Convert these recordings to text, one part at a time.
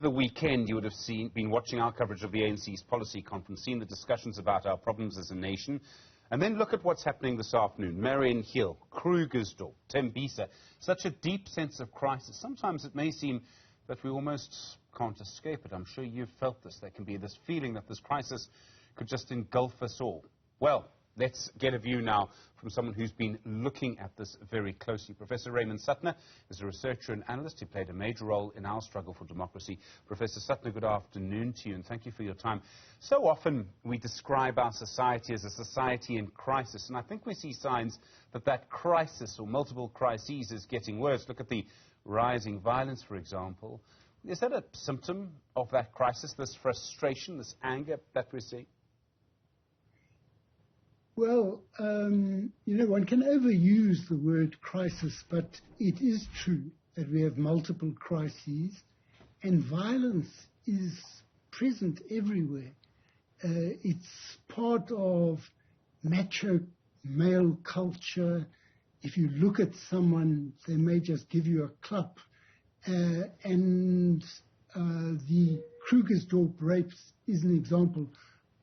The weekend, you would have been watching our coverage of the ANC's policy conference, seen the discussions about our problems as a nation, and then look at what's happening this afternoon. Marrianhill, Krugersdorp, Tembisa, such a deep sense of crisis. Sometimes it may seem that we almost can't escape it. I'm sure you've felt this. There can be this feeling that this crisis could just engulf us all. Well, let's get a view now from someone who's been looking at this very closely. Professor Raymond Suttner is a researcher and analyst. He played a major role in our struggle for democracy. Professor Suttner, good afternoon to you, and thank you for your time. So often we describe our society as a society in crisis, and I think we see signs that that crisis or multiple crises is getting worse. Look at the rising violence, for example. Is that a symptom of that crisis, this frustration, this anger that we're seeing? Well, one can overuse the word crisis, but it is true that we have multiple crises, and violence is present everywhere. It's part of macho male culture. If you look at someone, they may just give you a clap. And the Krugersdorp rapes is an example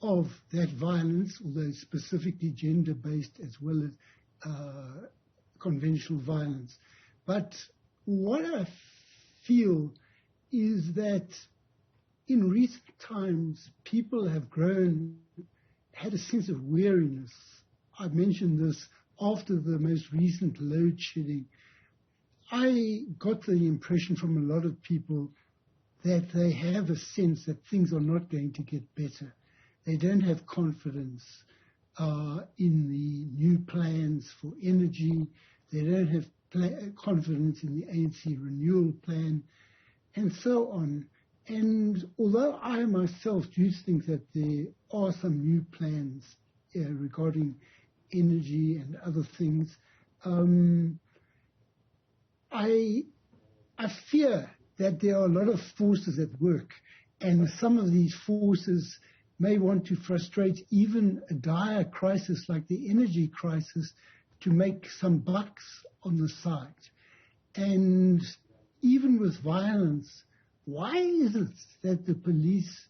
of that violence, although specifically gender-based as well as conventional violence. But what I feel is that in recent times, people have had a sense of weariness. I mentioned this after the most recent load shedding. I got the impression from a lot of people that they have a sense that things are not going to get better. They don't have confidence in the new plans for energy. They don't have confidence in the ANC renewal plan, and so on. And although I myself do think that there are some new plans regarding energy and other things, I fear that there are a lot of forces at work, and some of these forces may want to frustrate even a dire crisis like the energy crisis to make some bucks on the side. And even with violence, why is it that the police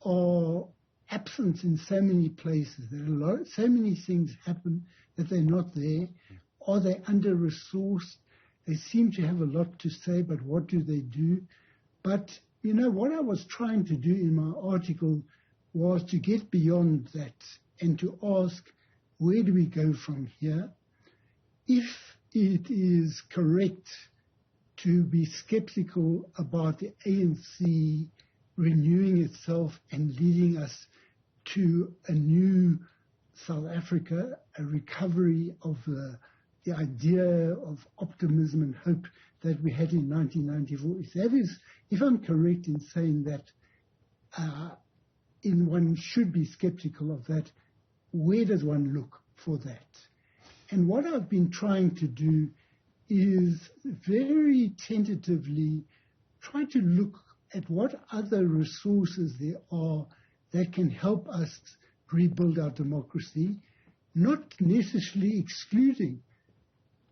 are absent in so many places? So many things happen that they're not there. Are they under-resourced? They seem to have a lot to say, but what do they do? But, what I was trying to do in my article was to get beyond that and to ask, where do we go from here? If it is correct to be skeptical about the ANC renewing itself and leading us to a new South Africa, a recovery of the idea of optimism and hope that we had in 1994, if I'm correct in saying that, one should be skeptical of that, where does one look for that? And what I've been trying to do is very tentatively try to look at what other resources there are that can help us rebuild our democracy, not necessarily excluding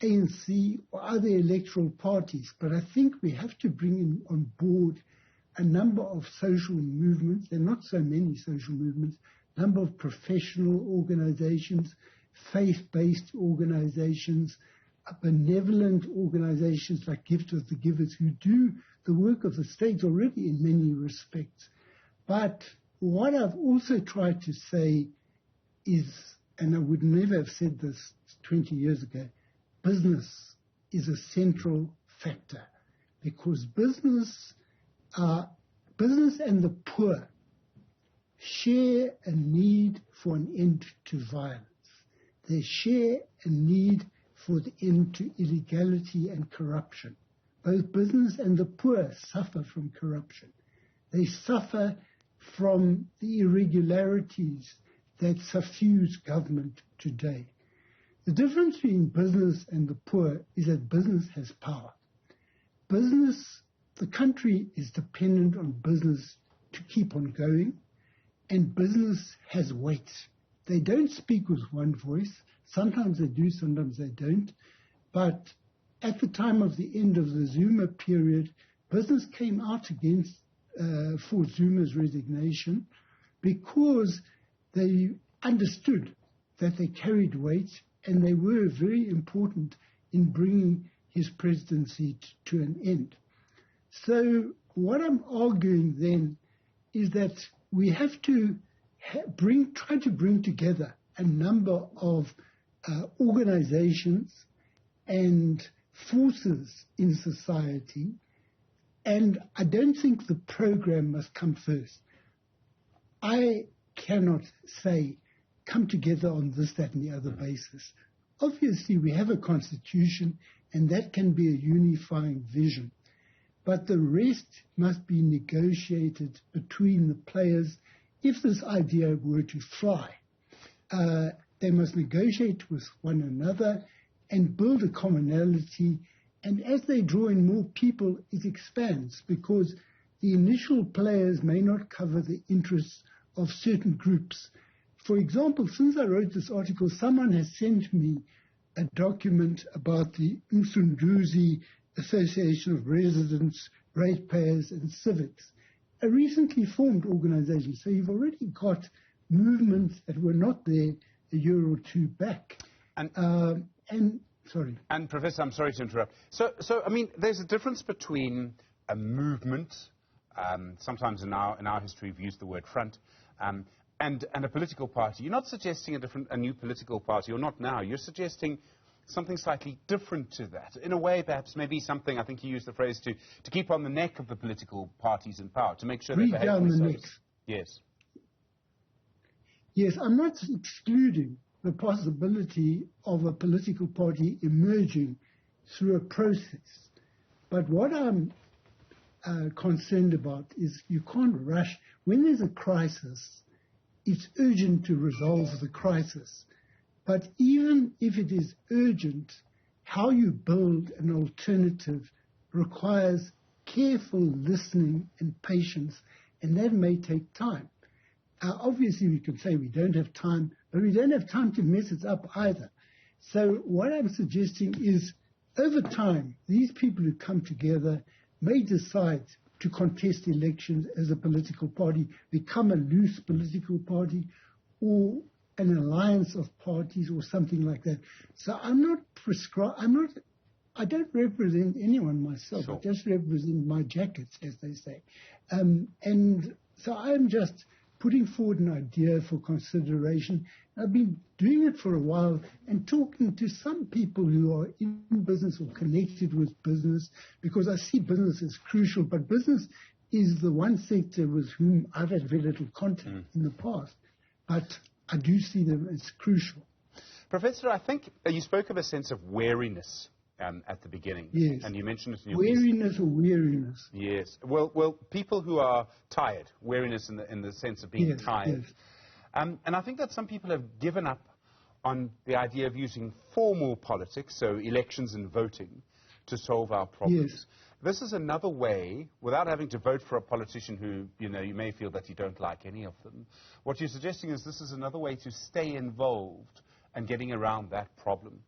ANC or other electoral parties, but I think we have to bring in on board a number of social movements. There are not so many social movements, a number of professional organizations, faith-based organizations, benevolent organizations like Gift of the Givers, who do the work of the state already in many respects. But what I've also tried to say is, and I would never have said this 20 years ago, business is a central factor, because business and the poor share a need for an end to violence. They share a need for the end to illegality and corruption. Both business and the poor suffer from corruption. They suffer from the irregularities that suffuse government today. The difference between business and the poor is that business has power. The country is dependent on business to keep on going, and business has weight. They don't speak with one voice. Sometimes they do, sometimes they don't. But at the time of the end of the Zuma period, business came out against for Zuma's resignation because they understood that they carried weight and they were very important in bringing his presidency to an end. So what I'm arguing then is that we have to try to bring together a number of organizations and forces in society, and I don't think the program must come first. I cannot say, come together on this, that, and the other basis. Obviously, we have a constitution, and that can be a unifying vision. But the rest must be negotiated between the players if this idea were to fly. They must negotiate with one another and build a commonality. And as they draw in more people, it expands because the initial players may not cover the interests of certain groups. For example, since I wrote this article, someone has sent me a document about the Msunduzi Association of Residents, Ratepayers and Civics, a recently formed organization. So you've already got movements that were not there a year or two back. Sorry. And Professor, I'm sorry to interrupt. So I mean, there's a difference between a movement, sometimes in our history we've used the word front, and a political party. You're not suggesting a new political party, or not now. You're suggesting something slightly different to that. In a way, perhaps, maybe something, I think you used the phrase, to keep on the neck of the political parties in power, to make sure they behave themselves. Down the neck. Yes. Yes, I'm not excluding the possibility of a political party emerging through a process. But what I'm concerned about is you can't rush. When there's a crisis, it's urgent to resolve the crisis. But even if it is urgent, how you build an alternative requires careful listening and patience, and that may take time. Obviously, we could say we don't have time, but we don't have time to mess it up either. So what I'm suggesting is, over time, these people who come together may decide to contest elections as a political party, become a loose political party, or an alliance of parties or something like that. So I'm not I don't represent anyone myself. Sure. I just represent my jackets, as they say. And so I'm just putting forward an idea for consideration. I've been doing it for a while and talking to some people who are in business or connected with business, because I see business as crucial, but business is the one sector with whom I've had very little contact in the past. But I do see them as crucial. Professor, I think you spoke of a sense of wariness at the beginning. Yes. And you mentioned it in your wariness or weariness. Yes. Well, people who are tired, wariness in the sense of being tired. Yes. And I think that some people have given up on the idea of using formal politics, so elections and voting, to solve our problems. Yes. This is another way, without having to vote for a politician who, you may feel that you don't like any of them. What you're suggesting is this is another way to stay involved and getting around that problem.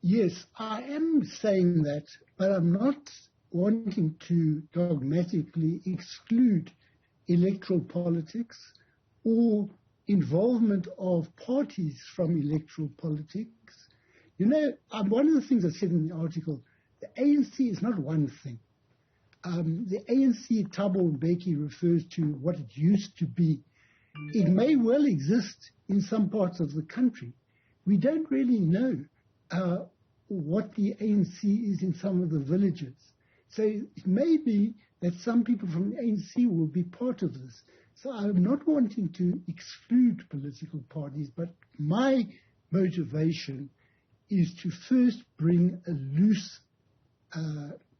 Yes, I am saying that, but I'm not wanting to dogmatically exclude electoral politics or involvement of parties from electoral politics. One of the things I said in the article, the ANC is not one thing. The ANC, Thabo Mbeki refers to what it used to be. It may well exist in some parts of the country. We don't really know what the ANC is in some of the villages. So it may be that some people from the ANC will be part of this. So I'm not wanting to exclude political parties, but my motivation is to first bring a loose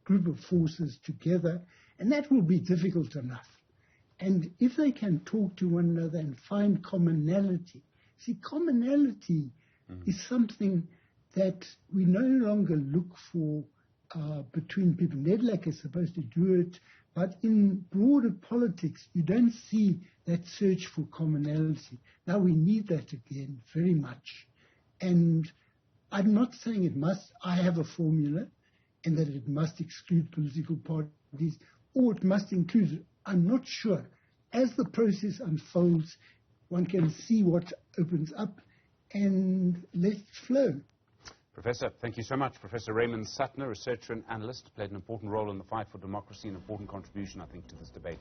group of forces together, and that will be difficult enough. And if they can talk to one another and find commonality, commonality is something that we no longer look for between people. Nedlac is supposed to do it, but in broader politics, you don't see that search for commonality. Now we need that again very much. And I'm not saying I have a formula and that it must exclude political parties. these, or it must include, I'm not sure. As the process unfolds, one can see what opens up and let it flow. Professor, thank you so much. Professor Raymond Suttner, researcher and analyst, played an important role in the fight for democracy, an important contribution, I think, to this debate.